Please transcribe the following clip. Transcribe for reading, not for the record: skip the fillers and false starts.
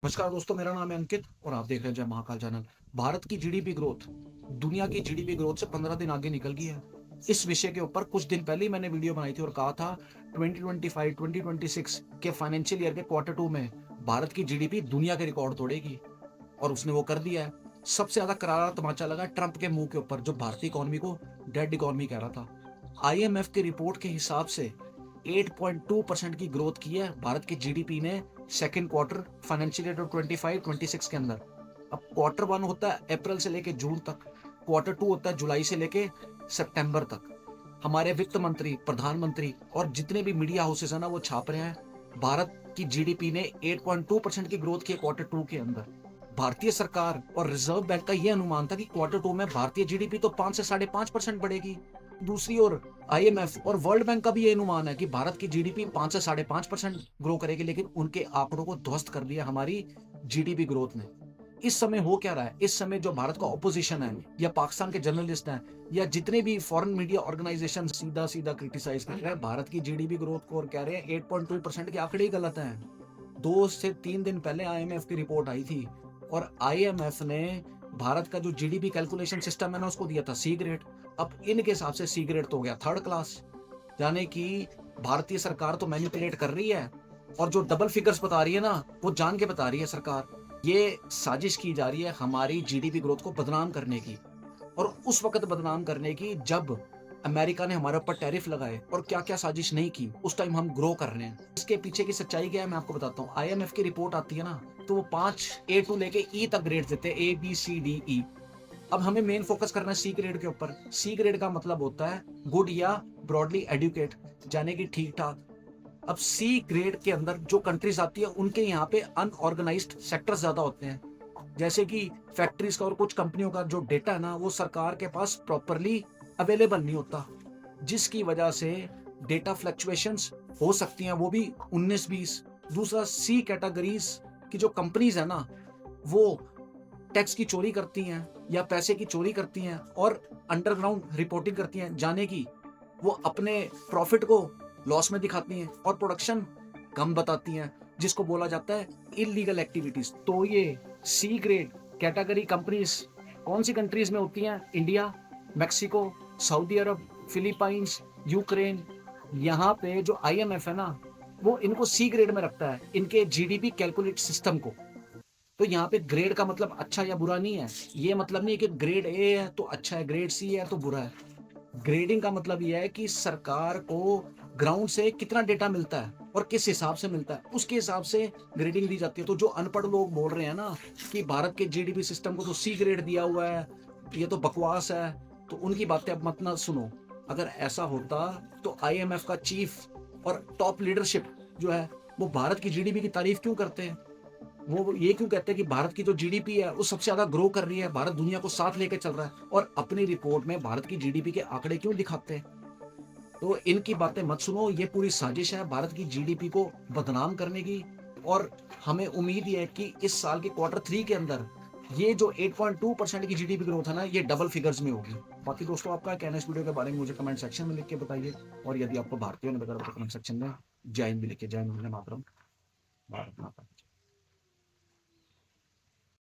नमस्कार दोस्तों, मेरा नाम है अंकित और आप देख रहे हैं जय महाकाल चैनल। भारत की जीडीपी ग्रोथ दुनिया की जीडीपी ग्रोथ से 15 दिन आगे निकल गई है। इस विषय के ऊपर कुछ दिन पहले ही मैंने वीडियो बनाई थी और कहा था 2025-2026 के फाइनेंशियल ईयर के क्वार्टर टू में भारत की जीडीपी दुनिया के रिकॉर्ड तोड़ेगी और उसने वो कर दिया है। सबसे ज्यादा करारा तमाचा लगा ट्रंप के मुंह के ऊपर, जो भारतीय इकोनॉमी को डेड इकोनॉमी कह रहा था। आईएमएफ की रिपोर्ट के हिसाब से 8.2% की ग्रोथ की है भारत की जीडीपी ने सेकेंड क्वार्टर फाइनेंशियल ईयर 25-26 के अंदर। अब क्वार्टर वन होता है अप्रैल से लेके जून तक, क्वार्टर टू होता है जुलाई से लेके सितंबर तक। हमारे वित्त मंत्री, प्रधानमंत्री और जितने भी मीडिया हाउसेस है ना, वो छाप रहे हैं भारत की जीडीपी ने 8.2% की ग्रोथ की क्वार्टर टू के अंदर। भारतीय सरकार और रिजर्व बैंक का यह अनुमान था कि क्वार्टर टू में भारतीय जीडीपी तो 5 से 5.5% बढ़ेगी। दूसरी ओर आईएमएफ और वर्ल्ड बैंक का भी ये अनुमान है कि भारत की जीडीपी 5 से 5.5% ग्रो करेगी, लेकिन उनके आंकड़ों को ध्वस्त कर दिया हमारी जीडीपी ग्रोथ ने। इस समय हो क्या रहा है? इस समय जो भारत का ऑपोजिशन है या पाकिस्तान के जर्नलिस्ट हैं या जितने भी फॉरेन मीडिया ऑर्गेनाइजेशन सीधा सीधा क्रिटिसाइज कर रहे हैं भारत की जीडीपी ग्रोथ को और कह रहे हैं 8.2% के आंकड़े ही गलत हैं। 2 से 3 दिन पहले आईएमएफ की रिपोर्ट आई थी और आईएमएफ ने भारत का जो जीडीपी कैलकुलेशन सिस्टम है ना, उसको दिया था सी ग्रेड। अब इनके हिसाब से सी ग्रेड तो हो गया थर्ड क्लास। यानी कि भारतीय सरकार तो मैनिपुलेट कर रही है और जो डबल फिगर्स बता रही है ना, वो जान के बता रही है सरकार। ये साजिश की जा रही है हमारी जीडीपी ग्रोथ को बदनाम करने की, और उस वक्त बदनाम करने की जब अमेरिका ने हमारे ऊपर टैरिफ लगाए और क्या क्या साजिश नहीं की। उस टाइम हम ग्रो कर रहे हैं। इसके पीछे की सच्चाई क्या है मैं आपको बताता हूँ। आईएमएफ की रिपोर्ट आती है ना, तो वो 5 A लेके ई तक ग्रेड देते हैं, ABCDE। अब हमें मेन फोकस करना है सी ग्रेड के ऊपर। सी ग्रेड का मतलब होता है गुड या ब्रॉडली एडुकेट, यानी कि ठीक ठाक। अब सी ग्रेड के अंदर जो कंट्रीज आती है उनके यहाँ पे अनऑर्गेनाइज्ड सेक्टर्स ज्यादा होते हैं, जैसे कि फैक्ट्रीज का और कुछ कंपनियों का जो डेटा है ना, वो सरकार के पास प्रॉपरली अवेलेबल नहीं होता, जिसकी वजह से डेटा फ्लक्चुएशंस हो सकती हैं, वो भी 19-20। दूसरा, सी कैटेगरीज की जो कंपनीज है ना, वो टैक्स की चोरी करती हैं या पैसे की चोरी करती हैं और अंडरग्राउंड रिपोर्टिंग करती हैं, जाने की वो अपने प्रॉफिट को लॉस में दिखाती हैं और प्रोडक्शन कम बताती हैं, जिसको बोला जाता है इलीगल एक्टिविटीज। तो ये सी ग्रेड कैटेगरी कंपनीज कौन सी कंट्रीज में होती हैं? इंडिया, मैक्सिको, सऊदी अरब, फिलीपाइंस, यूक्रेन। यहाँ पे जो आईएमएफ है ना, वो इनको सी ग्रेड में रखता है इनके जीडीपी कैलकुलेट सिस्टम को। तो यहाँ पे ग्रेड का मतलब अच्छा या बुरा नहीं है। ये मतलब नहीं है कि ग्रेड ए है तो अच्छा है, ग्रेड सी है तो बुरा है। ग्रेडिंग का मतलब यह है कि सरकार को ग्राउंड से कितना डेटा मिलता है और किस हिसाब से मिलता है, उसके हिसाब से ग्रेडिंग दी जाती है। तो जो अनपढ़ लोग बोल रहे हैं ना कि भारत के जीडीपी सिस्टम को तो सी ग्रेड दिया हुआ है, ये तो बकवास है, तो उनकी बातें अब मत ना सुनो। अगर ऐसा होता तो आईएमएफ का चीफ और टॉप लीडरशिप जो है वो भारत की जीडीपी की तारीफ क्यों करते हैं? वो ये क्यों कहते हैं कि भारत की जो जीडीपी है वो सबसे ज्यादा ग्रो कर रही है, भारत दुनिया को साथ लेके चल रहा है, और अपनी रिपोर्ट में भारत की जीडीपी के आंकड़े क्यों दिखाते हैं? तो इनकी बातें मत सुनो। ये पूरी साजिश है भारत की जीडीपी को बदनाम करने की। और हमें उम्मीद है कि इस साल के क्वार्टर थ्री के अंदर ये जो 8.2% की जीडीपी ग्रोथ है ना, ये डबल फिगर्स में होगी। बाकी दोस्तों, आपका कहना है इस वीडियो के बारे में मुझे कमेंट सेक्शन में लिख के बताइए। और यदि आपको भारतीय होने वगैरह तो कमेंट सेक्शन में जय हिंद भी लिखिए। जय हिंद, वंदे मातरम, भारत माता।